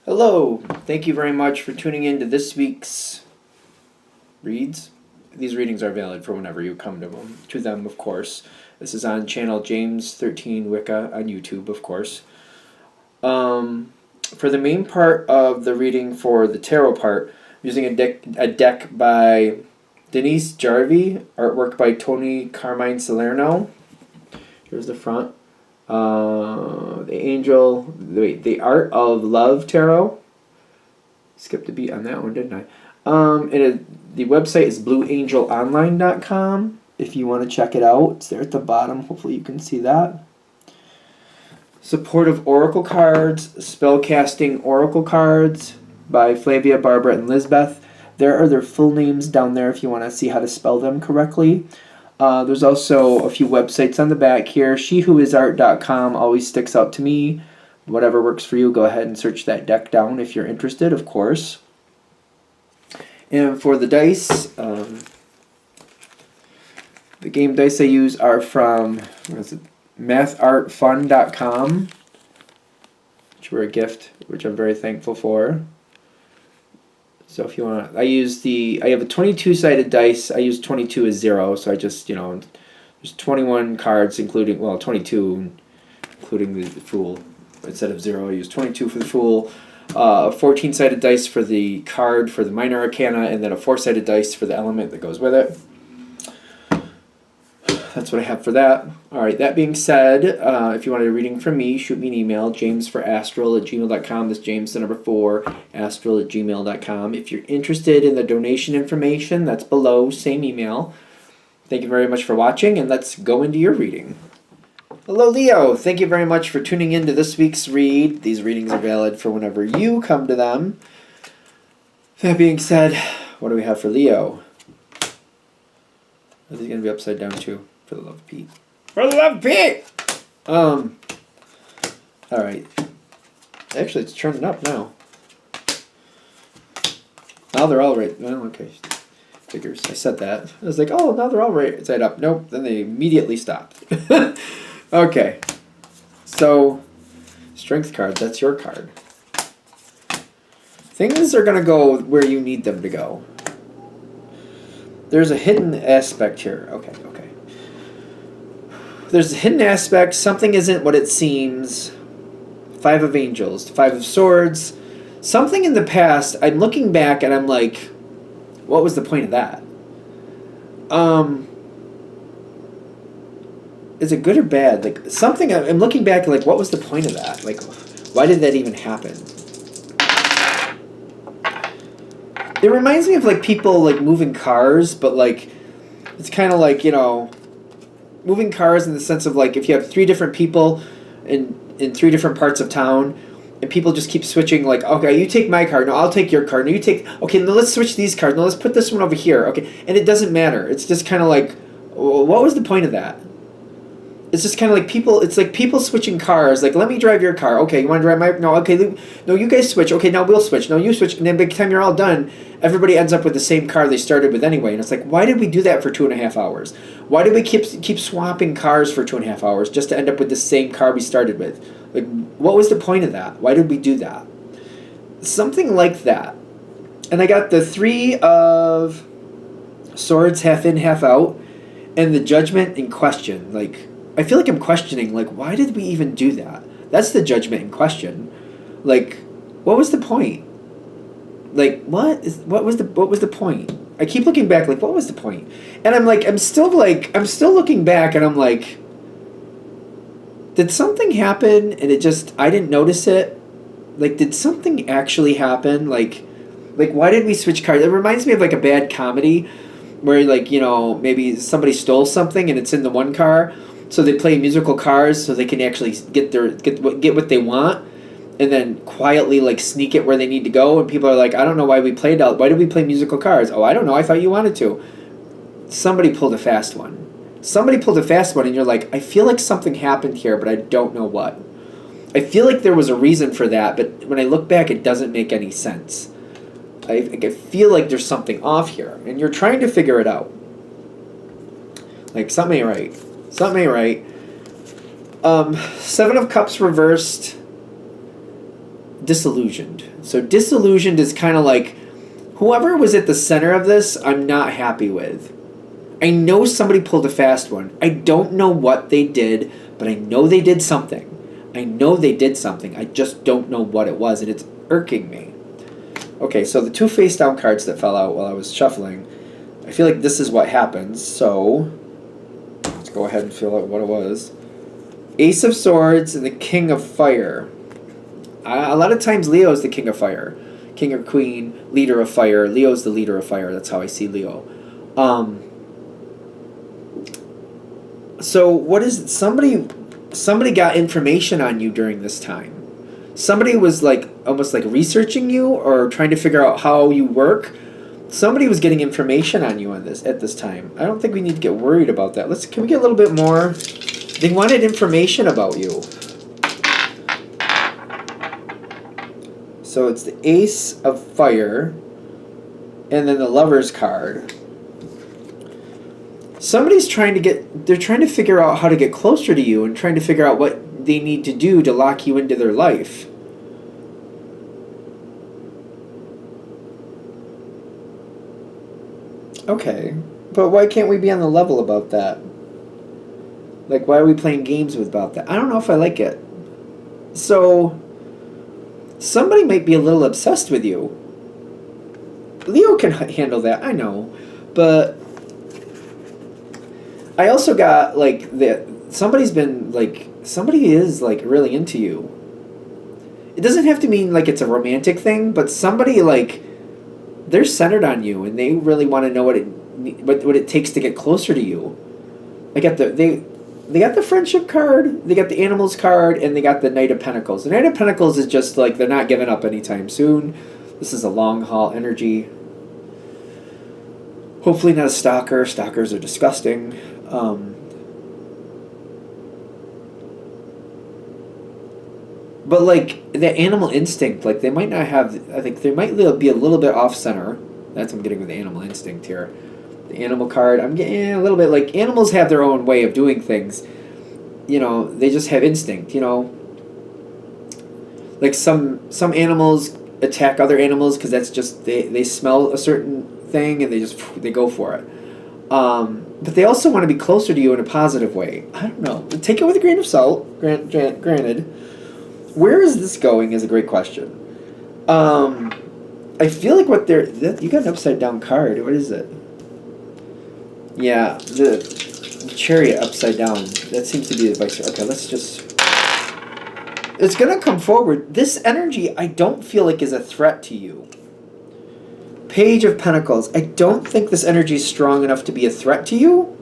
Hello, thank you very much for tuning in to this week's reads. These readings are valid for whenever you come to them, of course. This is on channel James13 Wicca on YouTube, of course. For the main part of the reading for the tarot part, I'm using a deck by Denise Jarvie, artwork by Tony Carmine Salerno. Here's the front. The Art of Love Tarot. Skipped a beat on that one, didn't I? The website is blueangelonline.com if you want to check it out. It's there at the bottom. Hopefully you can see that. Supportive Oracle Cards, Spellcasting Oracle Cards by Flavia, Barbara, and Lisbeth. There are their full names down there if you want to see how to spell them correctly. There's also a few websites on the back here. SheWhoIsArt.com always sticks out to me. Whatever works for you, go ahead and search that deck down if you're interested, of course. And for the dice, the game dice I use are from MathArtFun.com, which were a gift, which I'm very thankful for. So if you want, I have a 22-sided dice. I use 22 as 0, so I just, there's 21 cards, 22, including the Fool. Instead of 0, I use 22 for the Fool, 14-sided dice for the card for the Minor Arcana, and then a 4-sided dice for the element that goes with it. That's what I have for that. Alright, that being said, if you want a reading from me, shoot me an email, jamesforastral@gmail.com. That's James, the number 4, astral@gmail.com. If you're interested in the donation information, that's below, same email. Thank you very much for watching, and let's go into your reading. Hello, Leo. Thank you very much for tuning in to this week's read. These readings are valid for whenever you come to them. That being said, what do we have for Leo? Is he going to be upside down too? For the love of Pete. For the love of Pete! Alright. Actually, it's turning up now. Now they're all right. Well, okay. Figures. I said that. I was like, oh, now they're all right side up. Nope. Then they immediately stopped. Okay. So, strength cards. That's your card. Things are going to go where you need them to go. There's a hidden aspect here. Okay. There's a hidden aspect. Something isn't what it seems. 5 of Angels. 5 of Swords. Something in the past, I'm looking back and I'm like, what was the point of that? Is it good or bad? Like, something, I'm looking back like, what was the point of that? Like, why did that even happen? It reminds me of, like, people, like, moving cars, but, like, it's kind of like, moving cars in the sense of, like, if you have 3 different people in 3 different parts of town, and people just keep switching, like, okay, you take my car, no, I'll take your car, no, you take, okay, no, let's switch these cars, no, let's put this one over here, okay, and it doesn't matter. It's just kind of like, what was the point of that? It's just kind of like it's like people switching cars. Like, let me drive your car. Okay, you want to drive my... No, okay, no, you guys switch. Okay, now we'll switch. No, you switch. And then by the time you're all done, everybody ends up with the same car they started with anyway. And it's like, why did we do that for 2.5 hours? Why did we keep swapping cars for 2.5 hours just to end up with the same car we started with? Like, what was the point of that? Why did we do that? Something like that. And I got the 3 of Swords, half in, half out, and the Judgment in question. Like, I feel like I'm questioning, like, why did we even do that? That's the Judgment in question. Like, what was the point? Like, what was the point? I keep looking back, like, what was the point? And I'm still looking back, and I'm like, did something happen, and I didn't notice it? Like, did something actually happen? Like, why did we switch cars? It reminds me of, like, a bad comedy, where, like, maybe somebody stole something, and it's in the one car, so they play musical cars so they can actually get what they want, and then quietly, like, sneak it where they need to go. And people are like, I don't know why we played out. Why did we play musical cars? Oh, I don't know. I thought you wanted to. Somebody pulled a fast one. And you're like, I feel like something happened here, but I don't know what. I feel like there was a reason for that, but when I look back, it doesn't make any sense. I feel like there's something off here, and you're trying to figure it out. Like, something ain't right. 7 of Cups reversed. disillusioned. So disillusioned is kind of like whoever was at the center of this, I'm not happy with. I know somebody pulled a fast one. I don't know what they did, but I know they did something. I know they did something. I just don't know what it was, and it's irking me. Okay, so the two face down cards that fell out while I was shuffling, I feel like this is what happens. So let's go ahead and feel out what it was. Ace of Swords and the King of Fire. A lot of times Leo is the King of Fire. King or Queen, leader of fire. Leo's the leader of fire. That's how I see Leo. So what is it? Somebody got information on you during this time. Somebody was like almost like researching you or trying to figure out how you work. Somebody was getting information on you on this at this time. I don't think we need to get worried about that. Can we get a little bit more? They wanted information about you. So it's the Ace of Fire and then the Lover's card. Somebody's they're trying to figure out how to get closer to you and trying to figure out what they need to do to lock you into their life. Okay, but why can't we be on the level about that? Like, why are we playing games about that? I don't know if I like it. So, somebody might be a little obsessed with you. Leo can handle that, I know. But I also got, like, somebody is, like, really into you. It doesn't have to mean, like, it's a romantic thing, but somebody, like, they're centered on you, and they really want to know what it takes to get closer to you. They got the Friendship card, they got the Animals card, and they got the Knight of Pentacles. The Knight of Pentacles is just, like, they're not giving up anytime soon. This is a long haul energy. Hopefully not a stalker. Stalkers are disgusting. But, like, the animal instinct, like, they might not have... I think they might be a little bit off-center. That's what I'm getting with the animal instinct here. The animal card, I'm getting a little bit... Like, animals have their own way of doing things. You know, they just have instinct, you know. Like, some animals attack other animals because that's just... They smell a certain thing and they go for it. But they also want to be closer to you in a positive way. I don't know. Take it with a grain of salt, granted. Where is this going is a great question. I feel like you got an upside down card. What is it? Yeah, the Chariot upside down. That seems to be the vice. Okay, let's just... It's going to come forward. This energy, I don't feel like is a threat to you. Page of Pentacles. I don't think this energy is strong enough to be a threat to you.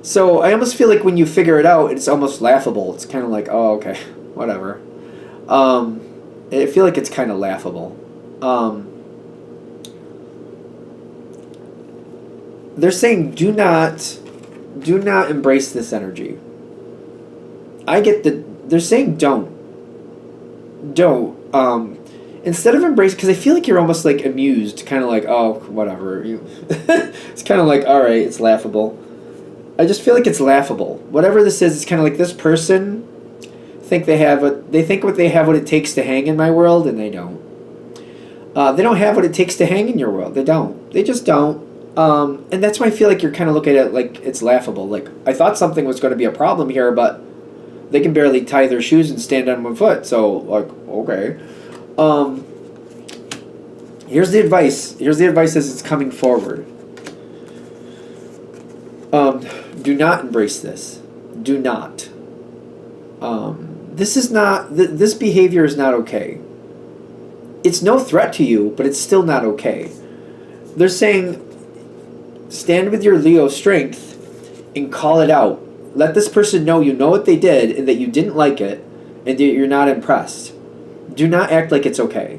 So I almost feel like when you figure it out, it's almost laughable. It's kind of like, oh, okay, whatever. I feel like it's kind of laughable. They're saying do not embrace this energy. They're saying don't. Instead of embrace, because I feel like you're almost like amused, kind of like, oh, whatever. It's kind of like, all right, it's laughable. I just feel like it's laughable. Whatever this is, it's kind of like this person think what they have what it takes to hang in my world, and they don't. They don't have what it takes to hang in your world. They don't. They just don't. And that's why I feel like you're kind of looking at it like it's laughable. Like, I thought something was going to be a problem here, but they can barely tie their shoes and stand on one foot. So, like, okay. Here's the advice. Here's the advice as it's coming forward. Do not embrace this. Do not. This behavior is not okay. It's no threat to you, but it's still not okay. They're saying, stand with your Leo strength and call it out. Let this person know you know what they did and that you didn't like it and that you're not impressed. Do not act like it's okay.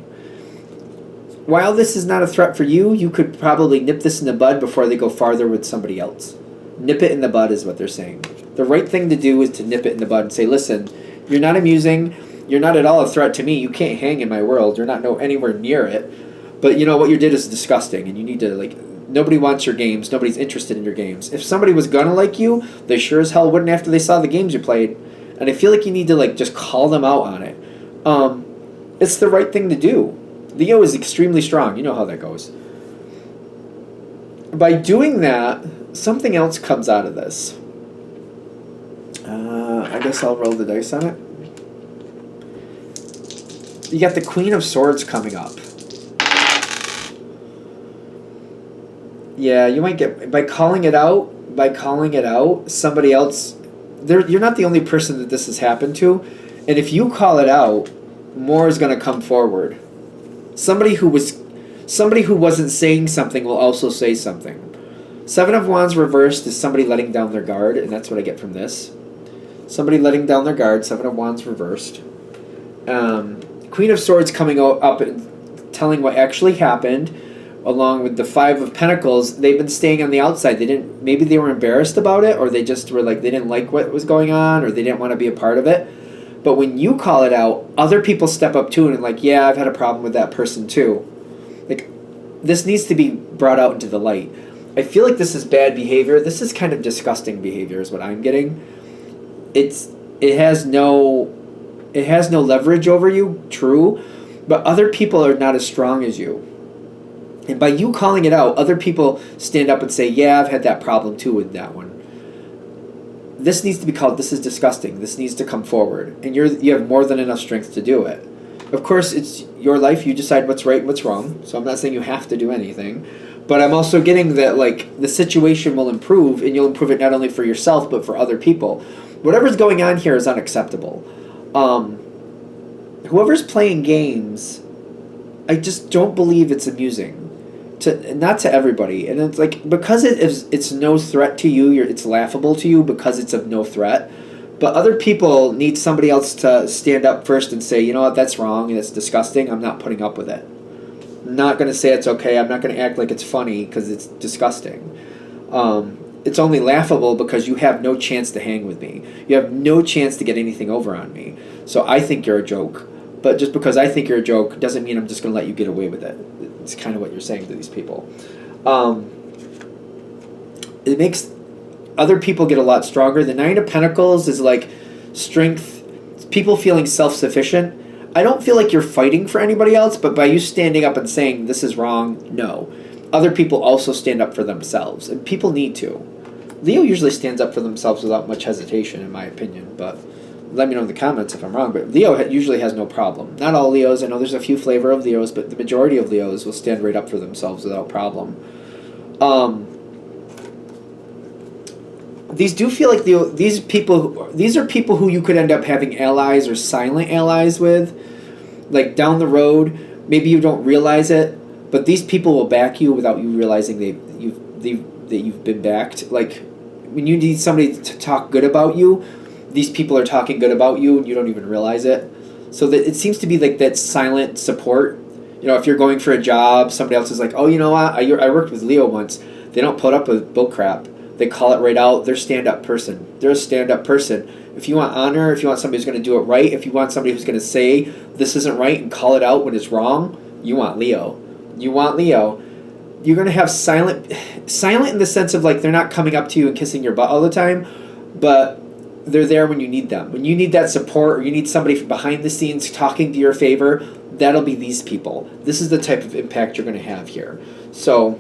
While this is not a threat for you, you could probably nip this in the bud before they go farther with somebody else. Nip it in the bud is what they're saying. The right thing to do is to nip it in the bud and say, listen, you're not amusing. You're not at all a threat to me. You can't hang in my world. You're not anywhere near it. But you know what you did is disgusting, and you need to, like, nobody wants your games. Nobody's interested in your games. If somebody was gonna like you, they sure as hell wouldn't after they saw the games you played. And I feel like you need to, like, just call them out on it. It's the right thing to do. Leo is extremely strong. You know how that goes. By doing that, something else comes out of this. I guess I'll roll the dice on it. You got the Queen of Swords coming up. Yeah, you might get... By calling it out, somebody else... You're not the only person that this has happened to. And if you call it out, more is going to come forward. Somebody who wasn't saying something will also say something. Seven of Wands reversed is somebody letting down their guard, and that's what I get from this. Somebody letting down their guard, Seven of Wands reversed. Queen of Swords coming up and telling what actually happened, along with the Five of Pentacles. They've been staying on the outside. Maybe they were embarrassed about it, or they just were like, they didn't like what was going on, or they didn't want to be a part of it. But when you call it out, other people step up too and like, yeah, I've had a problem with that person too. Like, this needs to be brought out into the light. I feel like this is bad behavior. This is kind of disgusting behavior is what I'm getting. It has no leverage over you, true, but other people are not as strong as you. And by you calling it out, other people stand up and say, yeah, I've had that problem too with that one. This needs to be called, this is disgusting. This needs to come forward. And you have more than enough strength to do it. Of course, it's your life. You decide what's right and what's wrong. So I'm not saying you have to do anything. But I'm also getting that, like, the situation will improve, and you'll improve it not only for yourself, but for other people. Whatever's going on here is unacceptable. Whoever's playing games, I just don't believe it's amusing. Not to everybody. And it's like, because it's no threat to you, it's laughable to you because it's of no threat. But other people need somebody else to stand up first and say, you know what, that's wrong and it's disgusting. I'm not putting up with it. I'm not going to say it's okay. I'm not going to act like it's funny because it's disgusting. It's only laughable because you have no chance to hang with me. You have no chance to get anything over on me. So I think you're a joke. But just because I think you're a joke doesn't mean I'm just going to let you get away with it. It's kind of what you're saying to these people. It makes other people get a lot stronger. The Nine of Pentacles is like strength, people feeling self-sufficient. I don't feel like you're fighting for anybody else, but by you standing up and saying this is wrong, no. Other people also stand up for themselves, and people need to. Leo usually stands up for themselves without much hesitation, in my opinion, but let me know in the comments if I'm wrong. But Leo usually has no problem. Not all Leos. I know there's a few flavor of Leos, but the majority of Leos will stand right up for themselves without problem. These do feel like these are people who you could end up having allies or silent allies with, like down the road. Maybe you don't realize it, but these people will back you without you realizing that you've been backed. Like when you need somebody to talk good about you, these people are talking good about you and you don't even realize it. So that it seems to be like that silent support. You know, if you're going for a job, somebody else is like, oh, you know what? I worked with Leo once. They don't put up with bull crap. They call it right out. They're a stand-up person. They're a stand-up person. If you want honor, if you want somebody who's going to do it right, if you want somebody who's going to say this isn't right and call it out when it's wrong, you want Leo. You want Leo. You're going to have silent in the sense of like they're not coming up to you and kissing your butt all the time, but they're there when you need them. When you need that support or you need somebody from behind the scenes talking to your favor, that'll be these people. This is the type of impact you're going to have here. So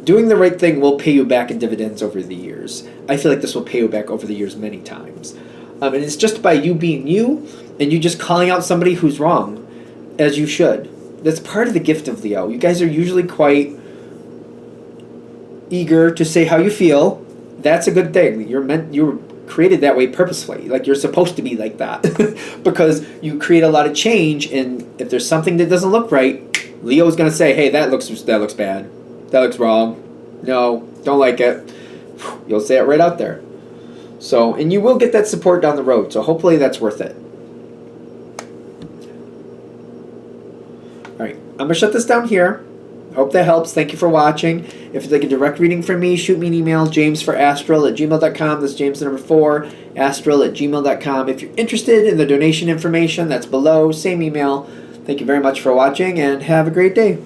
doing the right thing will pay you back in dividends over the years. I feel like this will pay you back over the years many times. And it's just by you being you and you just calling out somebody who's wrong, as you should. That's part of the gift of Leo. You guys are usually quite eager to say how you feel. That's a good thing. You're created that way purposefully. Like you're supposed to be like that because you create a lot of change. And if there's something that doesn't look right, Leo's going to say, hey, that looks bad. That looks wrong. No, don't like it. You'll say it right out there. So, and you will get that support down the road. So hopefully that's worth it. All right, I'm going to shut this down here. Hope that helps. Thank you for watching. If you'd like a direct reading from me, shoot me an email, jamesforastral@gmail.com. That's James the number 4, astral@gmail.com. If you're interested in the donation information, that's below. Same email. Thank you very much for watching, and have a great day.